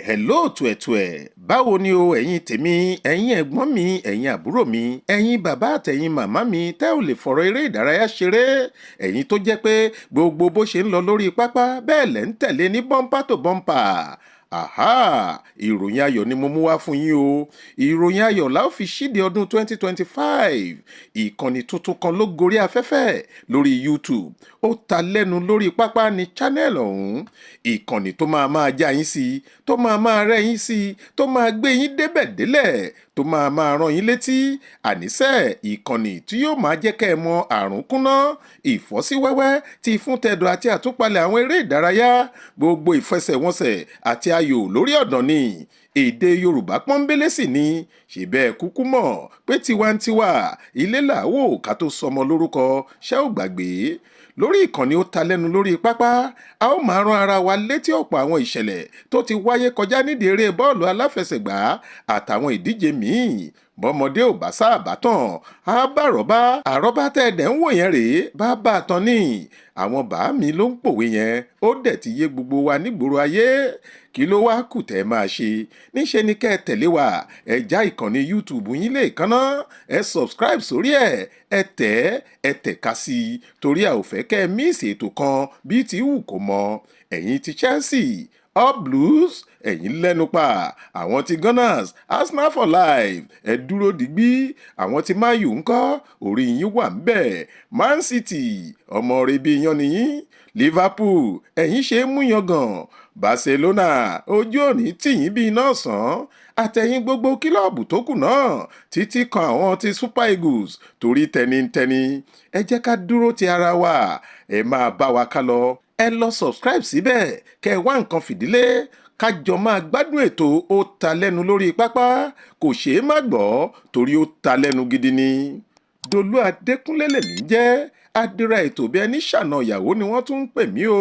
hello to ẹ̀ báwo ni o ẹ̀yin tèmi ẹ̀yin ẹ̀gbọ́n mi ẹ̀yin àbúrò mi ẹ̀yin bàbá àtẹ̀yin màmá mi tẹ́ ò lè fọ̀rọ̀ eré ìdárayá ṣeré ẹ̀yin tó jẹ́ pé gbogbo bó ṣe ń lọ lórí pápá bẹ́ẹ̀ lẹ́ ń tẹ̀lé ní bọ́ńpà tó bọ́ńpà. Àhá ìròyìn ayọ̀ ni mo mú wá fún yín o ìròyìn ayọ̀ la ó fi ṣíde ọdún 2025 ìkànnì tuntun kan ló gorí afẹ́fẹ́ lórí YouTube ó ta lẹ́nu lórí pápá ní channel ọ̀hún ìkànnì tó máa já yín sí tó máa rẹ́ yín sí tó máa gbé yín débẹ̀ délẹ̀ tó máa rán yín létí àníṣe ìkànnì tí yóò máa jẹ́ kẹ́ ẹ mọ àrùn kúnná ìfọ́síwẹ́wẹ́ ti fún tẹ̀dọ̀ àti àtúpalẹ̀ àwọn eré ìdárayá gbogbo ìfẹsẹ̀wọnsẹ̀ àti ayò lórí ọ̀dàn ni èdè Yorùbá pọ́nbélé sì ni ṣe bẹ́ẹ̀ kúkú mọ̀ pé tiwantiwa ilé làwò ká tó sọmọ lórúkọ ṣẹ́ ò gbàgbé lórí ìkànnì ó ta lẹ́nu lórí pápá a ó máa rán ara wa létí ọ̀pọ̀ àwọn ìṣẹ̀lẹ̀ tó ti wáyé kọjá nídìí eré bọ́ọ̀lù aláfẹsẹ̀gbá àtàwọn ìdíje míì bọ́mọdé ò bá sáàbà tán á bá àrọ́bá tẹ́ẹ̀dẹ̀ ń wò yẹn rèé bá bá a tán ní àwọn bàá mi ló ń pòwe yẹn ó dẹ̀ ti yé gbogbo wa nígboro ayé kí ló wá kù tẹ́ máa ṣe níṣe ni kẹ́ ẹ tẹ̀lé wa ẹ já ìkànnì YouTube yín lè kánná ẹ subscribe sórí ẹ tẹ̀ka sí i torí a ò fẹ́ kẹ́ ẹ míìsì ètò kan bíi ti wù kó mọ ẹ̀yin ti Chelsea All Blues ẹ̀yin lẹ́nu pa àwọn ti Gunners Arsenal for life ẹ dúró digbí àwọn ti Man U ńkọ́ orí yín wà ń bẹ̀ Man City ọmọ rẹ̀ bí yan nìyí Liverpool ẹ̀yin ṣe é mú yangàn Barcelona ojú òní tìyín bí iná sàn àtẹ̀yìn gbogbo kílọ̀bù tó kù náà títí kan àwọn ti Super Eagles torí tẹnitẹni ẹ jẹ́ ká dúró ti ara wa ẹ máa bá wa ká lọ ẹ lọ subscribe síbẹ̀ kẹ́ ẹ wá nǹkan fìdílé kájọ máa gbádùn ètò ó ta lẹ́nu lórí pápá kò ṣeé má gbọ́ torí ó ta lẹ́nu gidi ni. Dolú Adékúnlé lèmi jẹ́ adira ètò bí ẹni ṣàna ìyàwó ni wọ́n tún ń pè mí o.